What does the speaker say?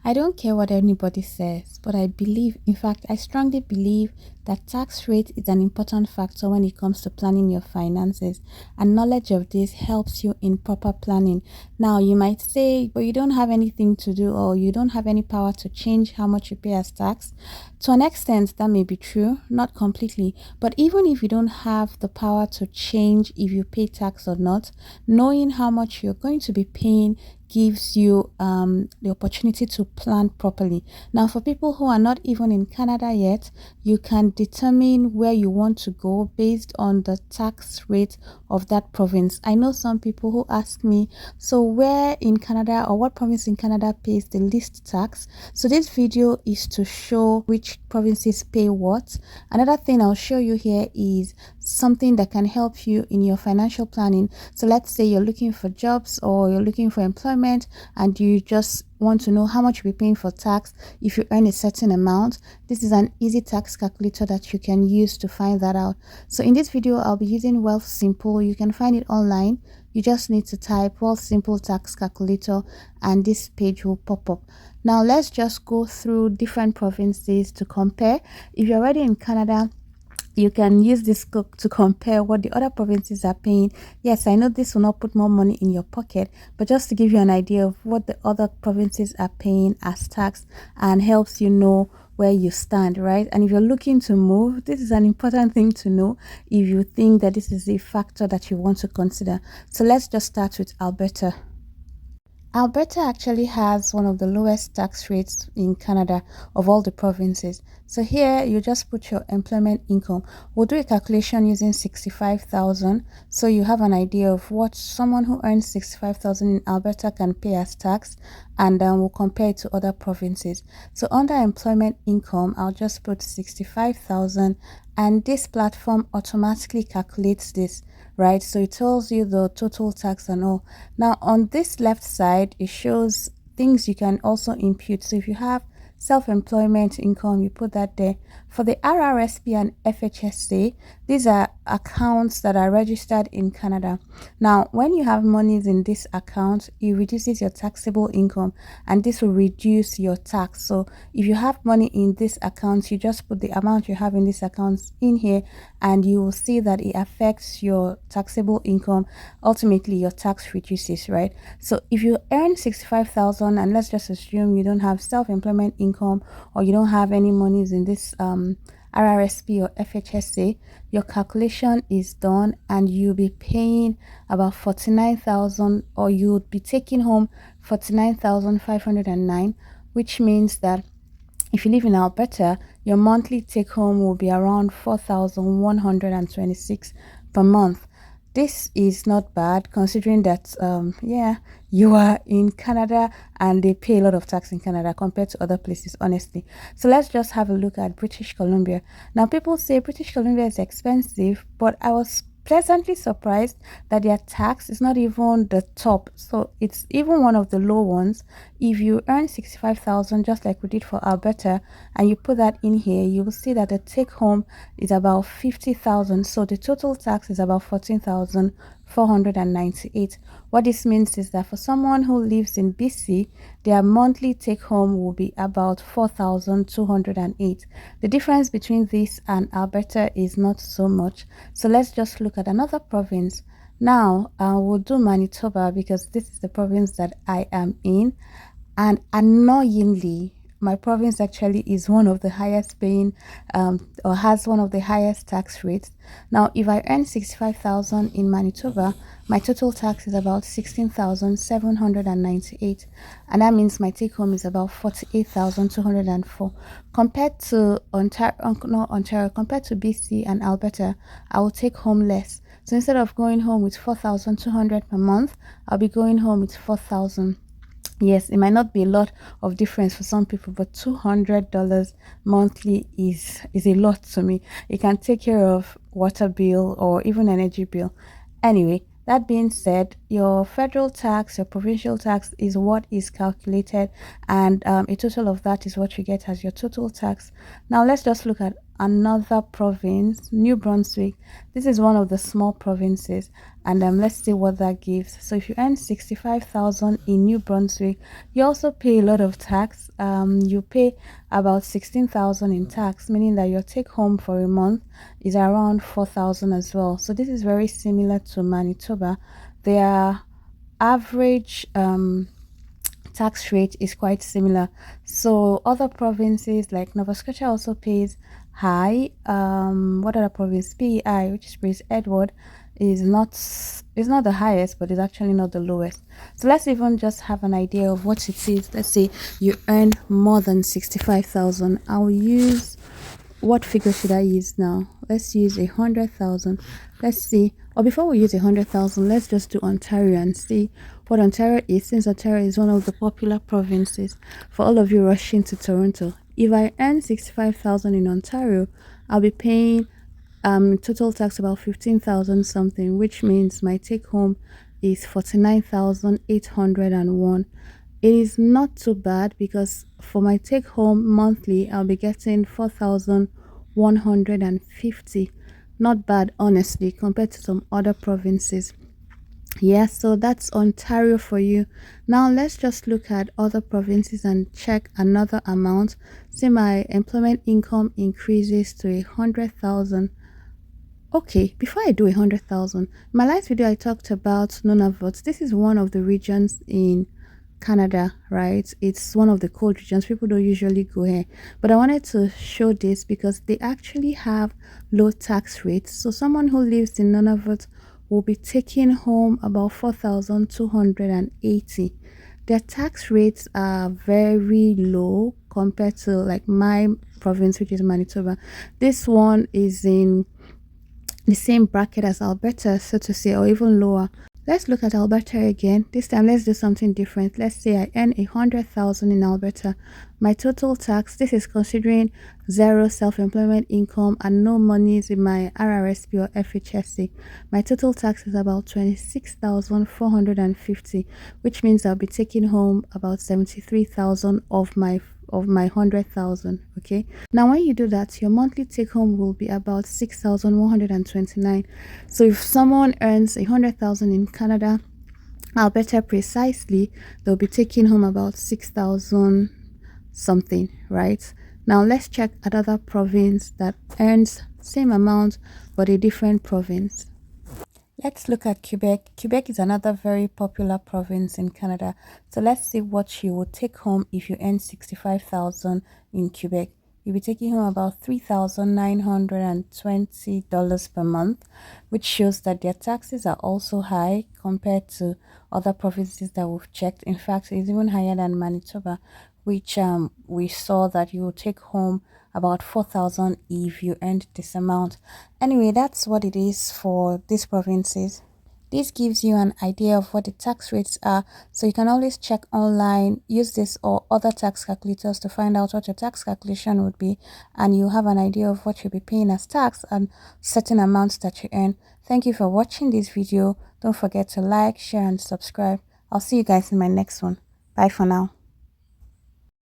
I don't care what anybody says, but I believe, in fact, I strongly believe that tax rate is an important factor when it comes to planning your finances, and knowledge of this helps you in proper planning. Now, you might say, but you don't have anything to do, or you don't have any power to change how much you pay as tax. To an extent, that may be true, not completely, but even if you don't have the power to change if you pay tax or not, knowing how much you're going to be paying gives you the opportunity to plan properly. Now, for people who are not even in Canada yet, you can determine where you want to go based on the tax rate of that province. I know some people who ask me, so where in Canada or what province in Canada pays the least tax? So this video is to show which provinces pay what. Another thing I'll show you here is something that can help you in your financial planning. So let's say you're looking for jobs or you're looking for employment and you just want to know how much you'll be paying for tax if you earn a certain amount. This is an easy tax calculator that you can use to find that out. So in this video, I'll be using Wealthsimple. You can find it online. You just need to type Wealthsimple tax calculator and this page will pop up. Now let's just go through different provinces to compare. If you're already in Canada, you can use this to compare what the other provinces are paying. Yes, I know this will not put more money in your pocket, but just to give you an idea of what the other provinces are paying as tax and helps you know where you stand, right? And if you're looking to move, this is an important thing to know if you think that this is a factor that you want to consider. So let's just start with Alberta. Alberta actually has one of the lowest tax rates in Canada of all the provinces. So here you just put your employment income. We'll do a calculation using 65,000 so you have an idea of what someone who earns 65,000 in Alberta can pay as tax, and then we'll compare it to other provinces. So under employment income, I'll just put 65,000 and this platform automatically calculates this, right? So it tells you the total tax and all. Now on this left side, it shows things you can also impute. So if you have self-employment income, you put that there. For the RRSP and FHSA, these are accounts that are registered in Canada. Now, when you have monies in this account, it reduces your taxable income and this will reduce your tax. So if you have money in this account, you just put the amount you have in this account in here and you will see that it affects your taxable income. Ultimately, your tax reduces, right? So if you earn 65,000 and let's just assume you don't have self-employment income or you don't have any monies in this RRSP or FHSA, your calculation is done and you'll be paying about 49,000 or you'll be taking home 49,509, which means that if you live in Alberta, your monthly take home will be around 4,126 per month. This is not bad considering that, yeah, you are in Canada and they pay a lot of tax in Canada compared to other places, honestly. So let's just have a look at British Columbia. Now, people say British Columbia is expensive, but I was pleasantly surprised that their tax is not even the top, so it's even one of the low ones. If you earn 65,000 just like we did for Alberta and you put that in here, you will see that the take home is about 50,000, so the total tax is about 14,498. What this means is that for someone who lives in BC, their monthly take home will be about 4,208. The difference between this and Alberta is not so much. So let's just look at another province. Now we'll do Manitoba because this is the province that I am in, and annoyingly my province actually is one of the highest paying or has one of the highest tax rates. Now if I earn 65,000 in Manitoba, my total tax is about 16,798, and that means my take home is about 48,204. Compared to Ontario, compared to BC and Alberta, I will take home less. So instead of going home with 4,200 per month, I'll be going home with 4,000. Yes, it might not be a lot of difference for some people, but $200 monthly is a lot to me. It can take care of water bill or even energy bill. Anyway, that being said, your federal tax, your provincial tax is what is calculated, and a total of that is what you get as your total tax. Now let's just look at another province, New Brunswick. This is one of the small provinces, and let's see what that gives. So if you earn 65,000 in New Brunswick, you also pay a lot of tax. You pay about 16,000 in tax, meaning that your take home for a month is around 4,000 as well. So this is very similar to Manitoba. Their average tax rate is quite similar. So other provinces like Nova Scotia also pays high. What other province? PEI, which is Prince Edward, is not the highest, but is actually not the lowest. So let's even just have an idea of what it is. Let's say you earn more than 65,000. I'll use, what figure should I use now? Let's use 100,000. Let's see. Or before we use 100,000, let's just do Ontario and see what Ontario is, since Ontario is one of the popular provinces for all of you rushing to Toronto. If I earn 65,000 in Ontario, I'll be paying total tax about 15,000 something, which means my take home is 49,801. It is not too bad because for my take home monthly, I'll be getting 4,150. Not bad, honestly, compared to some other provinces. Yeah, so that's Ontario for you. Now let's just look at other provinces and check another amount. Say my employment income increases to 100,000. Okay, before I do 100,000, my last video I talked about Nunavut. This is one of the regions in Canada, right? It's one of the cold regions. People don't usually go here, but I wanted to show this because they actually have low tax rates. So someone who lives in Nunavut will be taking home about 4,280. Their tax rates are very low compared to like my province, which is Manitoba. This one is in the same bracket as Alberta, so to say, or even lower. Let's look at Alberta again. This time, let's do something different. Let's say I earn 100,000 in Alberta. My total tax, this is considering zero self-employment income and no monies in my RRSP or FHSC. My total tax is about 26,450, which means I'll be taking home about 73,000 of my 100,000. Okay, now when you do that, your monthly take home will be about 6,129. So if someone earns 100,000 in Canada, Alberta precisely, they'll be taking home about 6,000 something, right? Now let's check another province that earns same amount but a different province. Let's look at Quebec. Quebec is another very popular province in Canada. So let's see what you would take home if you earn 65,000 in Quebec. You'll be taking home about $3,920 per month, which shows that their taxes are also high compared to other provinces that we've checked. In fact, it's even higher than Manitoba, which we saw that you will take home about 4,000 if you earned this amount. Anyway, that's what it is for these provinces. This gives you an idea of what the tax rates are, so you can always check online, use this or other tax calculators to find out what your tax calculation would be, and you have an idea of what you'll be paying as tax and certain amounts that you earn. Thank you for watching this video. Don't forget to like, share, and subscribe. I'll see you guys in my next one. Bye for now.